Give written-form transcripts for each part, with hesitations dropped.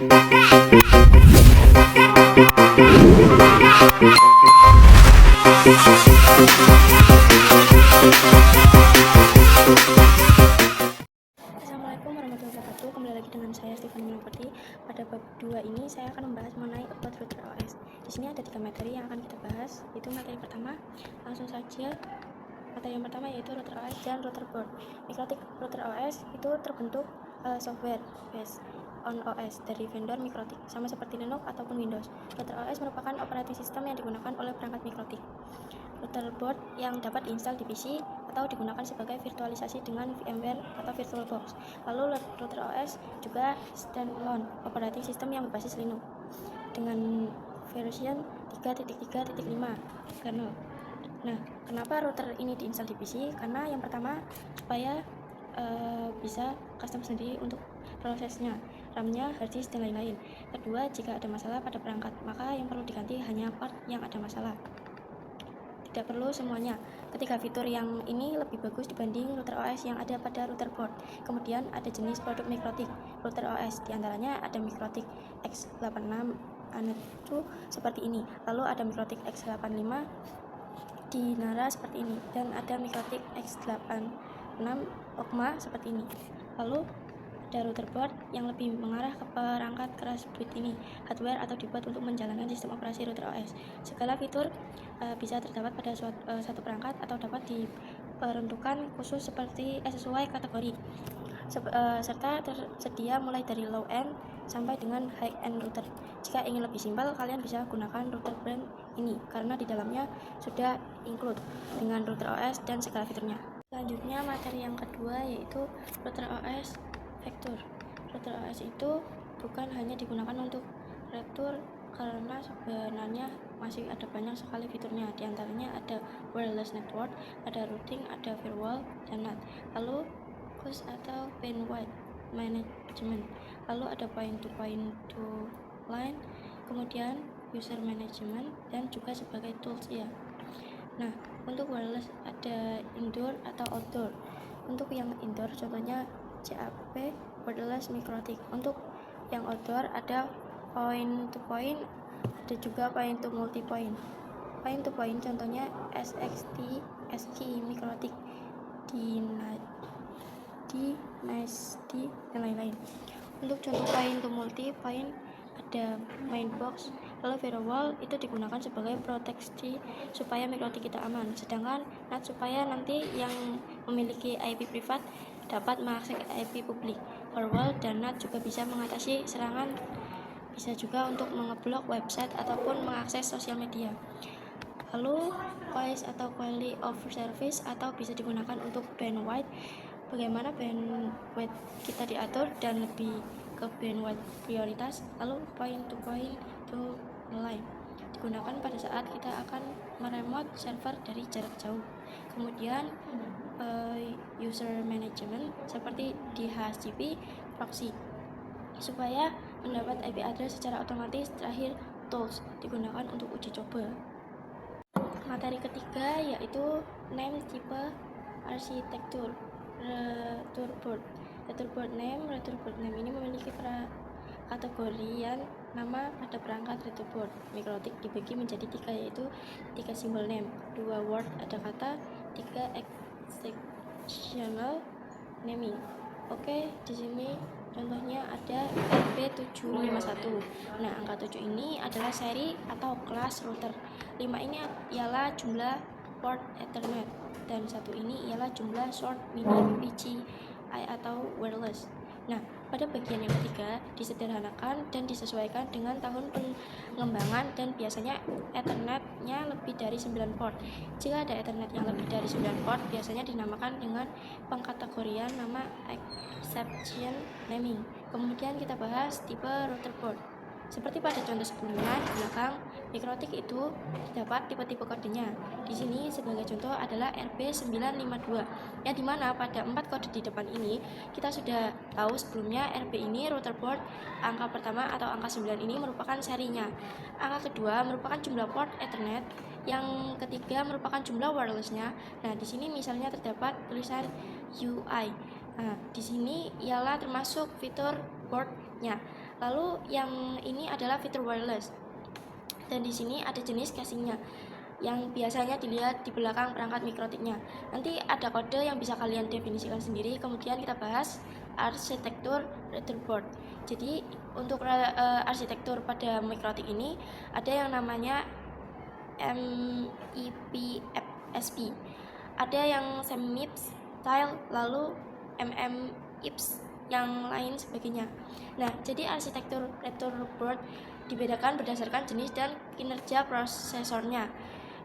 Assalamualaikum warahmatullahi wabarakatuh. Kembali lagi dengan saya Stefan Manoperti. Pada bab 2 ini saya akan membahas mengenai upload router OS. Di sini ada 3 materi yang akan kita bahas. Itu materi pertama, langsung saja. Materi yang pertama yaitu router OS dan router board. Mikrotik router OS itu terbentuk software based on OS dari vendor Mikrotik, sama seperti Linux ataupun Windows. Router OS merupakan operating system yang digunakan oleh perangkat Mikrotik. Router board yang dapat diinstal di PC atau digunakan sebagai virtualisasi dengan VMware atau VirtualBox. Lalu router OS juga standalone operating system yang berbasis Linux dengan version 3.3.5 kernel. Nah, kenapa router ini diinstal di PC? Karena yang pertama supaya bisa custom sendiri untuk prosesnya, RAM-nya, hard disk, dan lain-lain. Kedua, jika ada masalah pada perangkat, maka yang perlu diganti hanya part yang ada masalah, tidak perlu semuanya. Ketiga fitur yang ini lebih bagus dibanding router OS yang ada pada router board. Kemudian ada jenis produk Mikrotik router OS, diantaranya ada Mikrotik X86 Anetu seperti ini, lalu ada Mikrotik X85 Dinara seperti ini, dan ada Mikrotik X86 Okma seperti ini. Lalu ada router board yang lebih mengarah ke perangkat keras built ini, hardware atau dibuat untuk menjalankan sistem operasi router OS. Segala fitur bisa terdapat pada satu perangkat atau dapat diperuntukkan khusus sesuai kategori, serta tersedia mulai dari low end sampai dengan high end router. Jika ingin lebih simpel, kalian bisa gunakan router brand ini karena di dalamnya sudah include dengan router OS dan segala fiturnya. Selanjutnya materi yang kedua yaitu router OS Vector. Router OS itu bukan hanya digunakan untuk router karena sebenarnya masih ada banyak sekali fiturnya. Di antaranya ada wireless network, ada routing, ada firewall, dan NAT. Lalu host atau bandwidth management. Lalu ada point to line, kemudian user management, dan juga sebagai tools ya. Nah, untuk wireless ada indoor atau outdoor. Untuk yang indoor contohnya CAP wireless Mikrotik. Untuk yang outdoor ada point to point, ada juga point to multi point. Point to point contohnya SXT, SKI Mikrotik, Dynasty, dan lain-lain. Untuk contoh point to multi point ada Mainbox. Lalu firewall itu digunakan sebagai proteksi supaya Mikrotik kita aman, sedangkan NAT supaya nanti yang memiliki IP privat dapat mengakses IP publik. Firewall dan NAT juga bisa mengatasi serangan, bisa juga untuk mengeblok website ataupun mengakses sosial media. Lalu QoS atau Quality of Service atau bisa digunakan untuk bandwidth. Bagaimana bandwidth kita diatur dan lebih ke bandwidth prioritas. Lalu point to line digunakan pada saat kita akan meremote server dari jarak jauh. Kemudian user management seperti DHCP proxy supaya mendapat IP address secara otomatis. Terakhir tools digunakan untuk uji coba. Materi ketiga yaitu name tipe arsitektur router board name ini memiliki kategorian nama pada perangkat router board. Mikrotik dibagi menjadi 3 yaitu 3 simbol name, 2 word ada kata, 3 exceptional naming. Oke, di sini contohnya ada RB751. Nah, angka 7 ini adalah seri atau kelas router. 5 ini ialah jumlah port Ethernet dan 1 ini ialah jumlah short mini PCI atau wireless. Nah, pada bagian yang ketiga disederhanakan dan disesuaikan dengan tahun pengembangan dan biasanya Ethernet-nya lebih dari 9 port. Jika ada Ethernet yang lebih dari 9 port, biasanya dinamakan dengan pengkategorian nama exception naming. Kemudian kita bahas tipe router board. Seperti pada contoh sebelumnya di belakang, Mikrotik itu terdapat tipe-tipe kodenya. Di sini sebagai contoh adalah RB952, yang dimana pada 4 kode di depan ini kita sudah tahu sebelumnya RB ini router board. Angka pertama atau angka 9 ini merupakan serinya. Angka kedua merupakan jumlah port Ethernet. Yang ketiga merupakan jumlah wirelessnya. Nah, di sini misalnya terdapat tulisan UI. Nah, di sini ialah termasuk fitur boardnya. Lalu yang ini adalah fitur wireless. Dan di sini ada jenis casingnya yang biasanya dilihat di belakang perangkat mikrotiknya. Nanti ada kode yang bisa kalian definisikan sendiri. Kemudian kita bahas arsitektur Retherboard. Jadi untuk arsitektur pada mikrotik ini ada yang namanya MIPSP, ada yang semi-MIPS style, lalu MMIPS yang lain sebagainya. Nah, jadi arsitektur Retherboard dibedakan berdasarkan jenis dan kinerja prosesornya.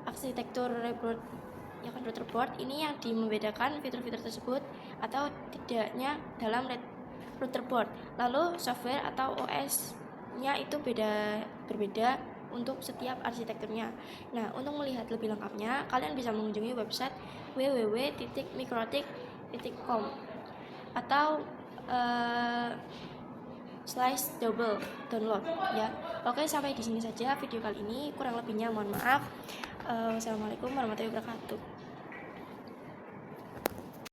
Arsitektur Retherboard ini yang membedakan fitur-fitur tersebut atau tidaknya dalam Retherboard. Lalu software atau OS-nya itu berbeda untuk setiap arsitekturnya. Nah, untuk melihat lebih lengkapnya, kalian bisa mengunjungi website www.mikrotik.com atau /double download ya. Oke, sampai di sini saja video kali ini. Kurang lebihnya mohon maaf. Wassalamualaikum warahmatullahi wabarakatuh.